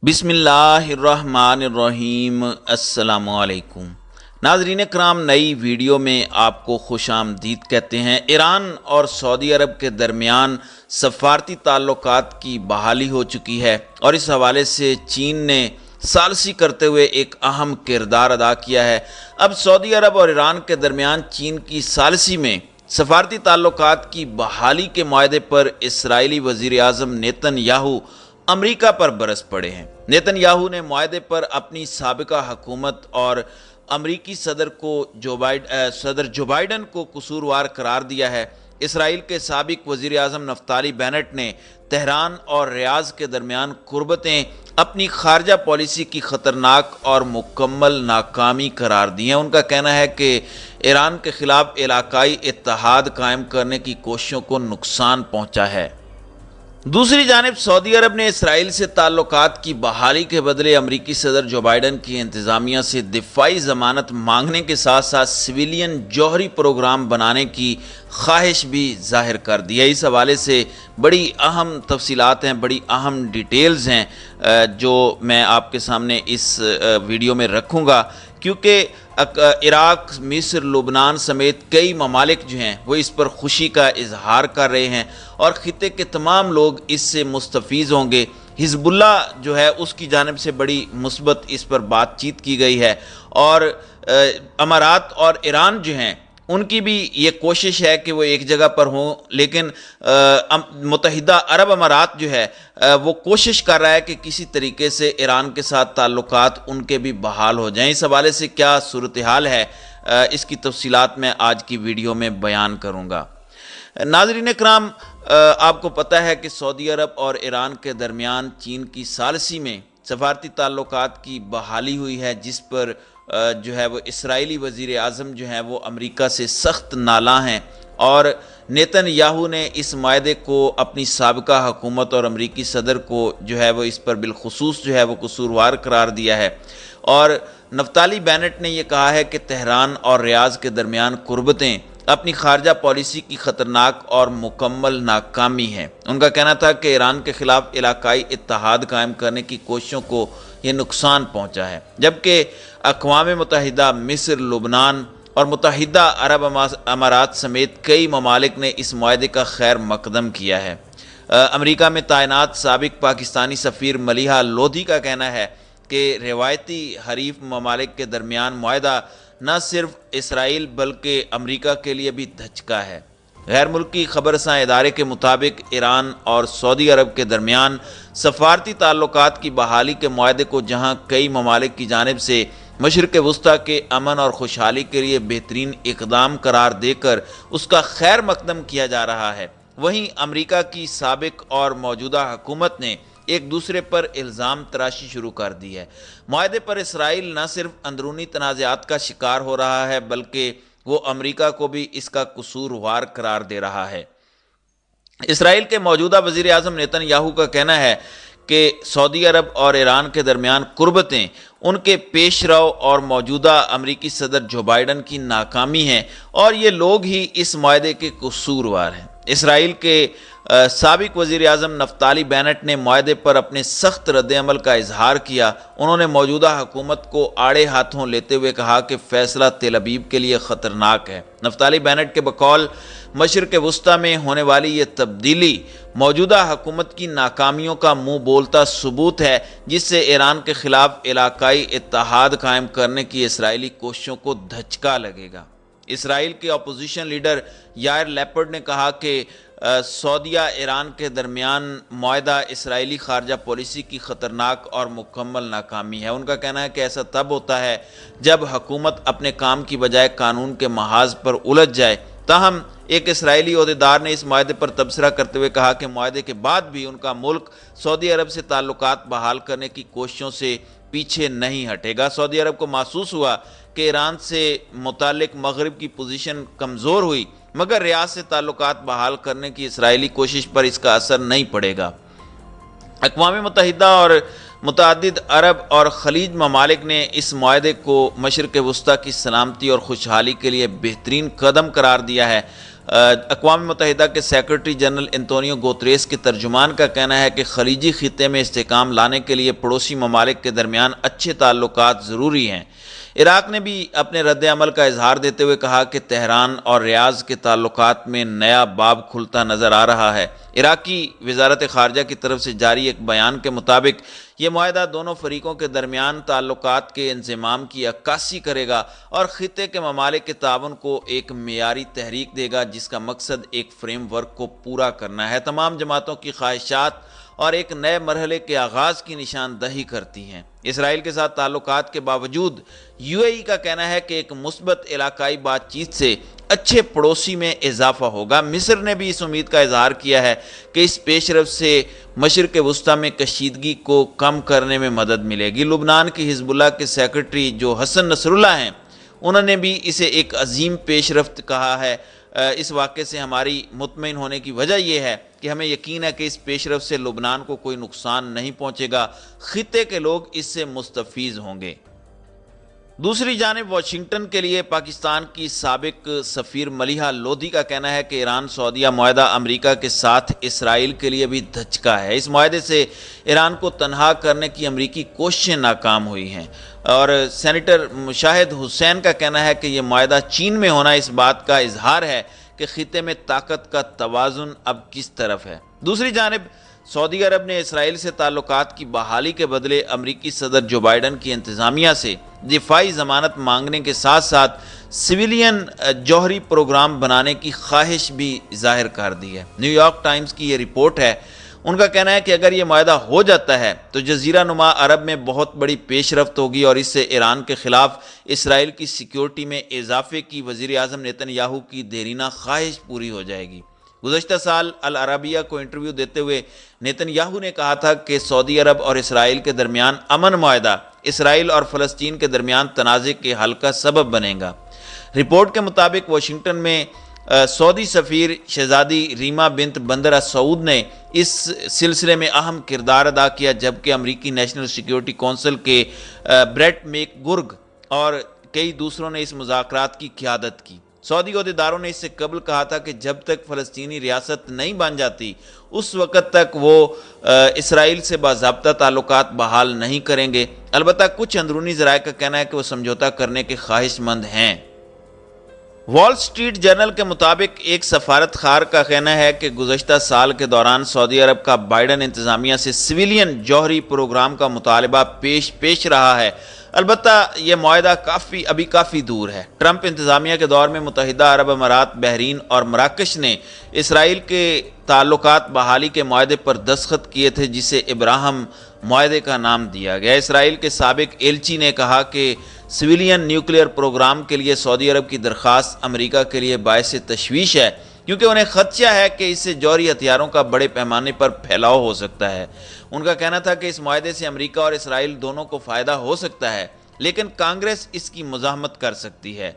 بسم اللہ الرحمن الرحیم۔ السلام علیکم ناظرین کرام، نئی ویڈیو میں آپ کو خوش آمدید کہتے ہیں۔ ایران اور سعودی عرب کے درمیان سفارتی تعلقات کی بحالی ہو چکی ہے اور اس حوالے سے چین نے ثالثی کرتے ہوئے ایک اہم کردار ادا کیا ہے۔ اب سعودی عرب اور ایران کے درمیان چین کی ثالثی میں سفارتی تعلقات کی بحالی کے معاہدے پر اسرائیلی وزیر اعظم نیتن یاہو امریکہ پر برس پڑے ہیں۔ نیتن یاہو نے معاہدے پر اپنی سابقہ حکومت اور امریکی صدر جو بائیڈن کو قصوروار قرار دیا ہے۔ اسرائیل کے سابق وزیر اعظم نفتالی بینٹ نے تہران اور ریاض کے درمیان قربتیں اپنی خارجہ پالیسی کی خطرناک اور مکمل ناکامی قرار دی ہیں۔ ان کا کہنا ہے کہ ایران کے خلاف علاقائی اتحاد قائم کرنے کی کوششوں کو نقصان پہنچا ہے۔ دوسری جانب سعودی عرب نے اسرائیل سے تعلقات کی بحالی کے بدلے امریکی صدر جو بائیڈن کی انتظامیہ سے دفاعی ضمانت مانگنے کے ساتھ ساتھ سویلین جوہری پروگرام بنانے کی خواہش بھی ظاہر کر دی ہے۔ اس حوالے سے بڑی اہم تفصیلات ہیں، بڑی اہم ڈیٹیلز ہیں جو میں آپ کے سامنے اس ویڈیو میں رکھوں گا، کیونکہ عراق، مصر، لبنان سمیت کئی ممالک جو ہیں وہ اس پر خوشی کا اظہار کر رہے ہیں اور خطے کے تمام لوگ اس سے مستفیض ہوں گے۔ حزب اللہ جو ہے اس کی جانب سے بڑی مثبت اس پر بات چیت کی گئی ہے اور امارات اور ایران جو ہیں ان کی بھی یہ کوشش ہے کہ وہ ایک جگہ پر ہوں، لیکن متحدہ عرب امارات جو ہے وہ کوشش کر رہا ہے کہ کسی طریقے سے ایران کے ساتھ تعلقات ان کے بھی بحال ہو جائیں۔ اس حوالے سے کیا صورتحال ہے اس کی تفصیلات میں آج کی ویڈیو میں بیان کروں گا۔ ناظرین کرام، آپ کو پتہ ہے کہ سعودی عرب اور ایران کے درمیان چین کی ثالثی میں سفارتی تعلقات کی بحالی ہوئی ہے، جس پر جو ہے وہ اسرائیلی وزیر اعظم جو ہیں وہ امریکہ سے سخت نالاں ہیں اور نیتن یاہو نے اس معاہدے کو اپنی سابقہ حکومت اور امریکی صدر کو جو ہے وہ اس پر بالخصوص جو ہے وہ قصوروار قرار دیا ہے اور نفتالی بینٹ نے یہ کہا ہے کہ تہران اور ریاض کے درمیان قربتیں اپنی خارجہ پالیسی کی خطرناک اور مکمل ناکامی ہے۔ ان کا کہنا تھا کہ ایران کے خلاف علاقائی اتحاد قائم کرنے کی کوششوں کو یہ نقصان پہنچا ہے، جبکہ اقوام متحدہ، مصر، لبنان اور متحدہ عرب امارات سمیت کئی ممالک نے اس معاہدے کا خیر مقدم کیا ہے۔ امریکہ میں تعینات سابق پاکستانی سفیر ملیحہ لودھی کا کہنا ہے کہ روایتی حریف ممالک کے درمیان معاہدہ نہ صرف اسرائیل بلکہ امریکہ کے لیے بھی دھچکا ہے۔ غیر ملکی خبررساں ادارے کے مطابق ایران اور سعودی عرب کے درمیان سفارتی تعلقات کی بحالی کے معاہدے کو جہاں کئی ممالک کی جانب سے مشرق وسطیٰ کے امن اور خوشحالی کے لیے بہترین اقدام قرار دے کر اس کا خیر مقدم کیا جا رہا ہے، وہیں امریکہ کی سابق اور موجودہ حکومت نے ایک دوسرے پر الزام تراشی شروع کر دی ہے۔ معاہدے پر اسرائیل نہ صرف اندرونی تنازعات کا شکار ہو رہا ہے بلکہ وہ امریکہ کو بھی اس کا قصوروار قرار دے رہا ہے۔ اسرائیل کے موجودہ وزیر اعظم نیتن یاہو کا کہنا ہے کہ سعودی عرب اور ایران کے درمیان قربتیں ان کے پیش رو اور موجودہ امریکی صدر جو بائیڈن کی ناکامی ہیں اور یہ لوگ ہی اس معاہدے کے قصوروار ہیں۔ اسرائیل کے سابق وزیر اعظم نفتالی بینٹ نے معاہدے پر اپنے سخت رد عمل کا اظہار کیا۔ انہوں نے موجودہ حکومت کو آڑے ہاتھوں لیتے ہوئے کہا کہ فیصلہ تل ابیب کے لیے خطرناک ہے۔ نفتالی بینٹ کے بقول مشرق وسطیٰ میں ہونے والی یہ تبدیلی موجودہ حکومت کی ناکامیوں کا منہ بولتا ثبوت ہے، جس سے ایران کے خلاف علاقائی اتحاد قائم کرنے کی اسرائیلی کوششوں کو دھچکا لگے گا۔ اسرائیل کے اپوزیشن لیڈر یائر لیپڈ نے کہا کہ سعودیہ ایران کے درمیان معاہدہ اسرائیلی خارجہ پالیسی کی خطرناک اور مکمل ناکامی ہے۔ ان کا کہنا ہے کہ ایسا تب ہوتا ہے جب حکومت اپنے کام کی بجائے قانون کے محاذ پر الجھ جائے۔ تاہم ایک اسرائیلی عہدیدار نے اس معاہدے پر تبصرہ کرتے ہوئے کہا کہ معاہدے کے بعد بھی ان کا ملک سعودی عرب سے تعلقات بحال کرنے کی کوششوں سے پیچھے نہیں ہٹے گا۔ سعودی عرب کو محسوس ہوا کہ ایران سے متعلق مغرب کی پوزیشن کمزور ہوئی، مگر ریاض سے تعلقات بحال کرنے کی اسرائیلی کوشش پر اس کا اثر نہیں پڑے گا۔ اقوام متحدہ اور متعدد عرب اور خلیج ممالک نے اس معاہدے کو مشرق وسطیٰ کی سلامتی اور خوشحالی کے لیے بہترین قدم قرار دیا ہے۔ اقوام متحدہ کے سیکرٹری جنرل انتونیو گوتریس کے ترجمان کا کہنا ہے کہ خلیجی خطے میں استحکام لانے کے لیے پڑوسی ممالک کے درمیان اچھے تعلقات ضروری ہیں۔ عراق نے بھی اپنے رد عمل کا اظہار دیتے ہوئے کہا کہ تہران اور ریاض کے تعلقات میں نیا باب کھلتا نظر آ رہا ہے۔ عراقی وزارت خارجہ کی طرف سے جاری ایک بیان کے مطابق یہ معاہدہ دونوں فریقوں کے درمیان تعلقات کے انضمام کی عکاسی کرے گا اور خطے کے ممالک کے تعاون کو ایک معیاری تحریک دے گا، جس کا مقصد ایک فریم ورک کو پورا کرنا ہے۔ تمام جماعتوں کی خواہشات اور ایک نئے مرحلے کے آغاز کی نشاندہی کرتی ہیں۔ اسرائیل کے ساتھ تعلقات کے باوجود یو اے ای کا کہنا ہے کہ ایک مثبت علاقائی بات چیت سے اچھے پڑوسی میں اضافہ ہوگا۔ مصر نے بھی اس امید کا اظہار کیا ہے کہ اس پیش رفت سے مشرق وسطیٰ میں کشیدگی کو کم کرنے میں مدد ملے گی۔ لبنان کی حزب اللہ کے سیکرٹری جو حسن نصر اللہ ہیں، انہوں نے بھی اسے ایک عظیم پیش رفت کہا ہے۔ اس واقعے سے ہماری مطمئن ہونے کی وجہ یہ ہے کہ ہمیں یقین ہے کہ اس پیش رفت سے لبنان کو کوئی نقصان نہیں پہنچے گا، خطے کے لوگ اس سے مستفیض ہوں گے۔ دوسری جانب واشنگٹن کے لیے پاکستان کی سابق سفیر ملیحہ لودھی کا کہنا ہے کہ ایران سعودیہ معاہدہ امریکہ کے ساتھ اسرائیل کے لیے بھی دھچکا ہے۔ اس معاہدے سے ایران کو تنہا کرنے کی امریکی کوششیں ناکام ہوئی ہیں، اور سینیٹر مشاہد حسین کا کہنا ہے کہ یہ معاہدہ چین میں ہونا اس بات کا اظہار ہے کہ خطے میں طاقت کا توازن اب کس طرف ہے۔ دوسری جانب سعودی عرب نے اسرائیل سے تعلقات کی بحالی کے بدلے امریکی صدر جو بائیڈن کی انتظامیہ سے دفاعی ضمانت مانگنے کے ساتھ ساتھ سویلین جوہری پروگرام بنانے کی خواہش بھی ظاہر کر دی ہے۔ نیو یارک ٹائمز کی یہ رپورٹ ہے، ان کا کہنا ہے کہ اگر یہ معاہدہ ہو جاتا ہے تو جزیرہ نما عرب میں بہت بڑی پیش رفت ہوگی اور اس سے ایران کے خلاف اسرائیل کی سیکیورٹی میں اضافے کی وزیر اعظم نیتن یاہو کی دیرینہ خواہش پوری ہو جائے گی۔ گزشتہ سال العربیہ کو انٹرویو دیتے ہوئے نیتن یاہو نے کہا تھا کہ سعودی عرب اور اسرائیل کے درمیان امن معاہدہ اسرائیل اور فلسطین کے درمیان تنازع کے حل کا سبب بنے گا۔ رپورٹ کے مطابق واشنگٹن میں سعودی سفیر شہزادی ریما بنت بندر سعود نے اس سلسلے میں اہم کردار ادا کیا، جبکہ امریکی نیشنل سیکیورٹی کونسل کے بریٹ میک گرگ اور کئی دوسروں نے اس مذاکرات کی قیادت کی۔ سعودی عہدیداروں نے اس سے قبل کہا تھا کہ جب تک فلسطینی ریاست نہیں بن جاتی اس وقت تک وہ اسرائیل سے باضابطہ تعلقات بحال نہیں کریں گے۔ البتہ کچھ اندرونی ذرائع کا کہنا ہے کہ وہ سمجھوتہ کرنے کے خواہش مند ہیں۔ وال سٹریٹ جرنل کے مطابق ایک سفارت خار کا کہنا ہے کہ گزشتہ سال کے دوران سعودی عرب کا بائیڈن انتظامیہ سے سویلین جوہری پروگرام کا مطالبہ پیش رہا ہے، البتہ یہ معاہدہ ابھی کافی دور ہے۔ ٹرمپ انتظامیہ کے دور میں متحدہ عرب امارات، بحرین اور مراکش نے اسرائیل کے تعلقات بحالی کے معاہدے پر دستخط کیے تھے، جسے ابراہم معاہدے کا نام دیا گیا۔ اسرائیل کے سابق ایلچی نے کہا کہ سویلین نیوکلیئر پروگرام کے لیے سعودی عرب کی درخواست امریکہ کے لیے باعث تشویش ہے، کیونکہ انہیں خدشہ ہے کہ اس سے جوہری ہتھیاروں کا بڑے پیمانے پر پھیلاؤ ہو سکتا ہے۔ ان کا کہنا تھا کہ اس معاہدے سے امریکہ اور اسرائیل دونوں کو فائدہ ہو سکتا ہے، لیکن کانگریس اس کی مزاحمت کر سکتی ہے۔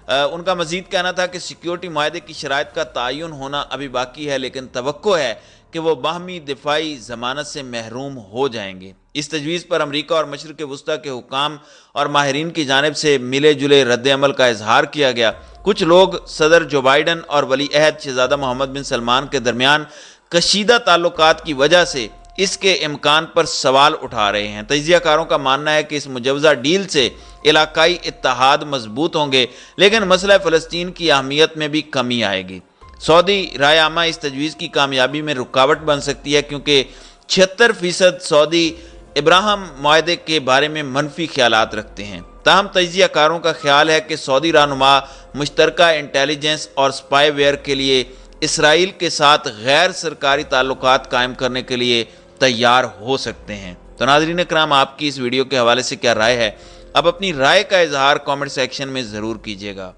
ان کا مزید کہنا تھا کہ سیکیورٹی معاہدے کی شرائط کا تعین ہونا ابھی باقی ہے، لیکن توقع ہے کہ وہ باہمی دفاعی ضمانت سے محروم ہو جائیں گے۔ اس تجویز پر امریکہ اور مشرق وسطیٰ کے حکام اور ماہرین کی جانب سے ملے جلے رد عمل کا اظہار کیا گیا۔ کچھ لوگ صدر جو بائیڈن اور ولی عہد شہزادہ محمد بن سلمان کے درمیان کشیدہ تعلقات کی وجہ سے اس کے امکان پر سوال اٹھا رہے ہیں۔ تجزیہ کاروں کا ماننا ہے کہ اس مجوزہ ڈیل سے علاقائی اتحاد مضبوط ہوں گے، لیکن مسئلہ فلسطین کی اہمیت میں بھی کمی آئے گی۔ سعودی رائے عامہ اس تجویز کی کامیابی میں رکاوٹ بن سکتی ہے، کیونکہ 76% سعودی ابراہم معاہدے کے بارے میں منفی خیالات رکھتے ہیں۔ تاہم تجزیہ کاروں کا خیال ہے کہ سعودی رہنما مشترکہ انٹیلیجنس اور سپائی ویئر کے لیے اسرائیل کے ساتھ غیر سرکاری تعلقات قائم کرنے کے لیے تیار ہو سکتے ہیں۔ تو ناظرین اکرام، آپ کی اس ویڈیو کے حوالے سے کیا رائے ہے؟ آپ اپنی رائے کا اظہار کامنٹ سیکشن میں ضرور کیجیے گا۔